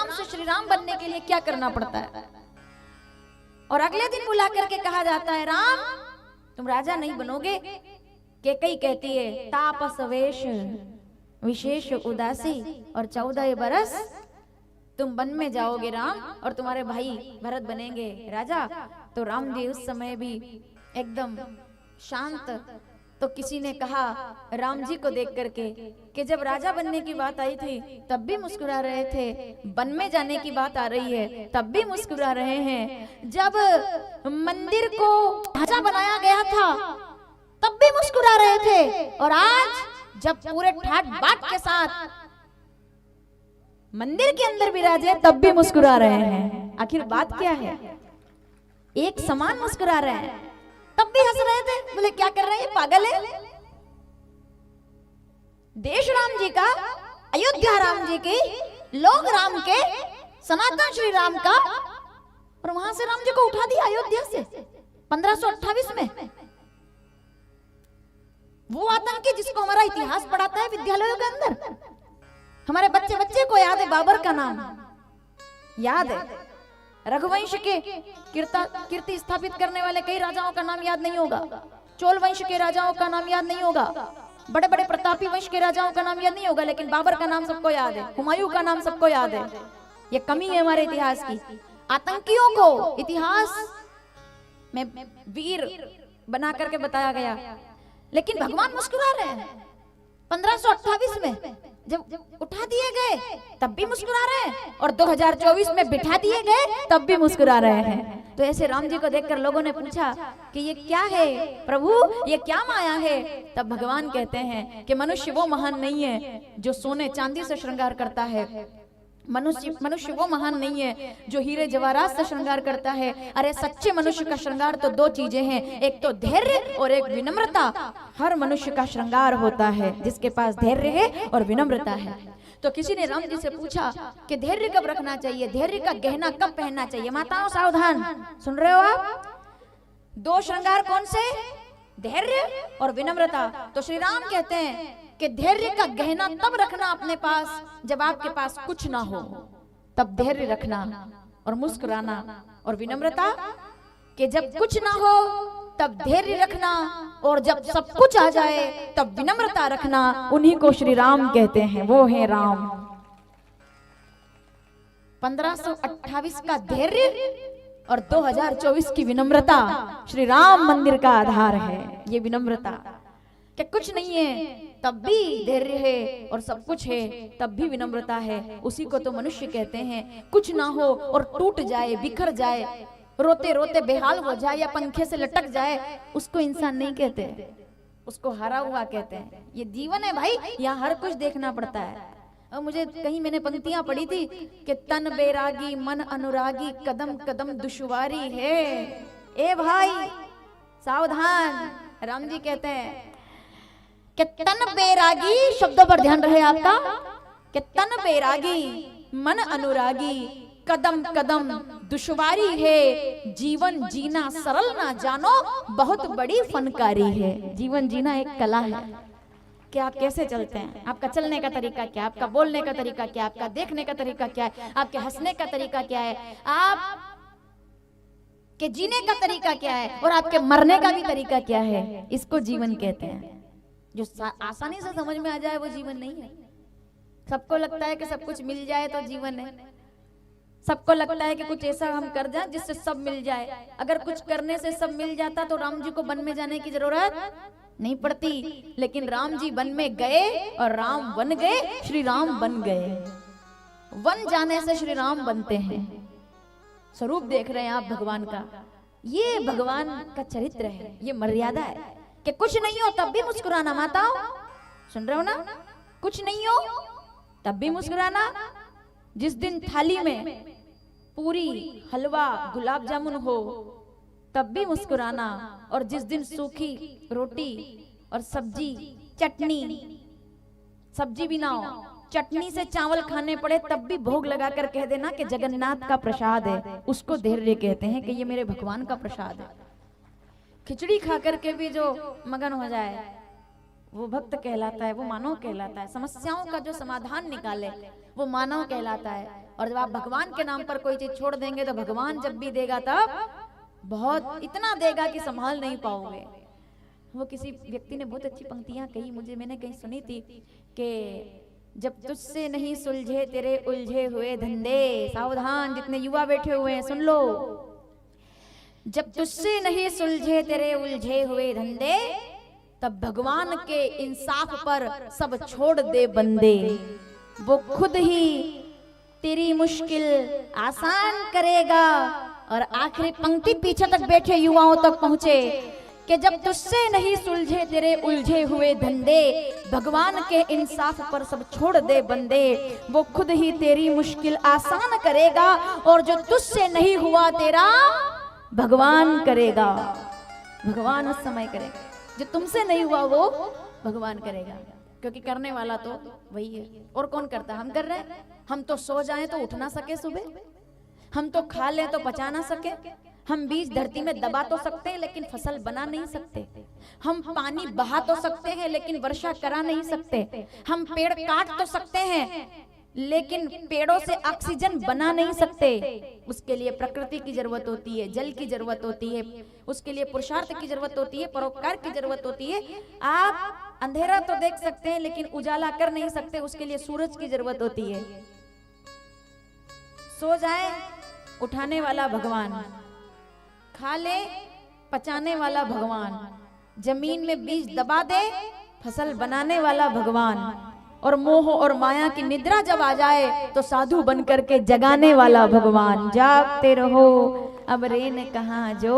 राम से श्री राम बनने के लिए क्या करना पड़ता है। और अगले दिन बुला करके कहा जाता है राम तुम राजा नहीं बनोगे। कैकेयी कहती है तापस वेश विशेष उदासी और 14 बरस तुम वन में जाओगे राम और तुम्हारे भाई भरत बनेंगे राजा। तो राम जी उस समय भी एकदम शांत। तो किसी ने कहा राम जी को देख करके कि जब राजा बनने की बात आई थी तब भी मुस्कुरा रहे थे, वन में जाने की बात आ रही है तब भी मुस्कुरा रहे हैं, जब मंदिर को ढांचा बनाया गया था तब भी मुस्कुरा रहे थे, और आज जब पूरे ठाट बाट के साथ मंदिर के अंदर विराजे तब भी मुस्कुरा रहे हैं। आखिर बात क्या है? एक समान मुस्कुरा रहे हैं, तब भी हंस रहे थे। बोले क्या कर रहे हैं, पागल है। देश राम जी का, अयोध्या राम जी की, लोग राम के, सनातन श्री राम का, और वहां से राम जी को उठा दिया अयोध्या से 1528 में। वो आतंकी जिसको हमारा इतिहास पढ़ाता है विद्यालयों के अंदर, हमारे बच्चे बच्चे को याद है, बाबर का नाम याद है, रघुवंश के कीर्ति स्थापित करने वाले कई राजाओं का नाम याद नहीं होगा, चोल वंश के राजाओं का नाम याद नहीं होगा, बड़े बड़े प्रतापी वंश के राजाओं का नाम याद नहीं होगा, लेकिन बाबर का नाम सबको याद है, हुमायूं का नाम सबको याद है। ये कमी है हमारे इतिहास की। आतंकियों को इतिहास में वीर बना करके बताया गया, लेकिन भगवान मुस्कुरा रहे हैं। 1528 में जब उठा दिए गए तब भी मुस्कुरा रहे हैं, और 2024 में बिठा दिए गए तब भी मुस्कुरा रहे हैं। तो ऐसे राम जी को देखकर लोगों ने पूछा कि ये क्या है प्रभु, ये क्या माया है? तब भगवान कहते हैं कि मनुष्य वो महान नहीं है जो सोने चांदी से श्रृंगार करता है, मनुष्य वो महान नहीं है जो हीरे जवाहरात से श्रृंगार करता है। अरे सच्चे मनुष्य का श्रृंगार तो 2 चीजें हैं, एक तो धैर्य और एक विनम्रता। हर मनुष्य का श्रृंगार होता है जिसके पास धैर्य है और विनम्रता है। तो किसी ने राम जी से पूछा कि धैर्य कब रखना चाहिए, धैर्य का गहना कब पहनना चाहिए? माताओं सावधान, सुन रहे हो आप? 2 श्रृंगार कौन से? धैर्य और विनम्रता। तो श्री राम कहते हैं कि धैर्य का गहना तब रखना अपने पास जब आपके पास कुछ ना हो, तब धैर्य रखना और मुस्कुराना, और विनम्रता कि जब कुछ ना हो तब धैर्य रखना, और जब सब कुछ आ जाए तब विनम्रता रखना। उन्हीं को श्री राम कहते हैं, वो है राम। 1528 का धैर्य और 2024 की विनम्रता श्री राम मंदिर का आधार है। ये विनम्रता कि कुछ नहीं है तब भी धैर्य है, और सब कुछ है तब भी विनम्रता है। उसी को तो मनुष्य कहते हैं। कुछ ना हो और टूट जाए, बिखर जाए, रोते रोते बेहाल हो जाए या पंखे से लटक जाए, उसको इंसान नहीं कहते, उसको हारा हुआ कहते हैं। ये जीवन है भाई, यहाँ हर कुछ देखना पड़ता है। और मुझे कहीं मैंने पंक्तियां पढ़ी थी कि तन बैरागी मन अनुरागी कदम कदम दुश्वारी है। ए भाई सावधान, राम जी कहते हैं कि तन बैरागी, शब्दों पर ध्यान रहे आपका, कि तन बैरागी मन अनुरागी कदम कदम दुश्वारी है, जीवन जीना सरल ना जानो बहुत बड़ी फनकारी है। जीवन जीना एक कला है कि आप कैसे चलते हैं, आपका चलने का तरीका क्या, आपका बोलने का तरीका क्या, आपका देखने का तरीका क्या है, आपके हंसने का तरीका क्या है, आप के जीने का तरीका क्या है, और आपके मरने का भी तरीका क्या है। इसको जीवन कहते हैं। जो आसानी से समझ में आ जाए वो जीवन नहीं है। सबको लगता है कि सब कुछ मिल जाए तो जीवन है, सबको लगता है कि कुछ ऐसा हम कर जाएं जिससे सब मिल जाए। अगर कुछ करने से सब मिल जाता तो राम जी को वन में जाने की जरूरत नहीं पड़ती, लेकिन राम जी वन में गए और राम बन गए, श्री राम बन गए। वन जाने से श्री राम बनते हैं। स्वरूप देख रहे हैं आप भगवान का, ये भगवान का चरित्र है, ये मर्यादा है कि कुछ नहीं हो तब भी मुस्कुराना। माताओं सुन रहे हो ना, कुछ नहीं हो तब भी मुस्कुराना। जिस दिन थाली में पूरी हलवा गुलाब जामुन हो तब भी मुस्कुराना, और जिस दिन सूखी रोटी और सब्जी चटनी, सब्जी भी ना हो, चटनी से चावल खाने पड़े तब भी भोग लगाकर कह देना कि जगन्नाथ का प्रसाद है, उसको धैर्य कहते हैं कि ये मेरे भगवान का प्रसाद है। खिचड़ी खा करके भी जो मगन हो जाए वो भक्त कहलाता है, वो मानव कहलाता है। समस्याओं का जो समाधान निकाले वो मानव कहलाता है। और जब आप भगवान के नाम पर कोई चीज छोड़ देंगे तो भगवान जब भी देगा तब बहुत इतना देगा कि संभाल नहीं पाओगे। वो किसी व्यक्ति ने बहुत अच्छी पंक्तियां कही, मुझे मैंने कहीं सुनी थी कि जब तुझसे नहीं सुलझे तेरे उलझे हुए धंधे। सावधान जितने युवा बैठे हुए हैं सुन लो। जब तुझसे नहीं सुलझे तेरे उलझे हुए धंधे, तब भगवान के इंसाफ पर सब छोड़ दे बंदे। वो खुद ही तेरी मुश्किल आसान करेगा। और आखिरी पंक्ति पीछे तक बैठे युवाओं तक पहुंचे कि जब तुझसे नहीं सुलझे तेरे उलझे हुए धंधे, भगवान के इंसाफ पर सब छोड़ दे बंदे। वो खुद ही तेरी मुश्किल आसान करेगा, और जो तुझसे नहीं हुआ तेरा भगवान करेगा। भगवान उस समय करेगा, जो तुमसे नहीं हुआ वो भगवान करेगा, क्योंकि करने वाला तो वही है। और कौन करता? हम कर रहे हैं। हम तो सो जाएं तो उठ ना सके सुबह, हम तो खा ले तो पचा ना सके, हम बीज धरती में दबा तो सकते हैं लेकिन फसल बना नहीं सकते, हम पानी बहा तो सकते हैं लेकिन वर्षा करा नहीं सकते, हम पेड़ काट तो सकते हैं लेकिन पेड़ों से ऑक्सीजन बना नहीं सकते। उसके लिए प्रकृति की जरूरत होती है, जल की जरूरत होती है, उसके लिए पुरुषार्थ की जरूरत होती है, परोपकार की जरूरत होती है। आप अंधेरा तो देख सकते हैं लेकिन उजाला कर नहीं सकते, उसके लिए सूरज की जरूरत होती है। सो जाए उठाने वाला भगवान, खा ले पचाने वाला भगवान, जमीन में बीज दबा दे फसल बनाने वाला भगवान, और मोह और माया की निद्रा जब आ जाए तो साधु बन करके जगाने वाला भगवान। जागते रहो अब रेन कहाँ जो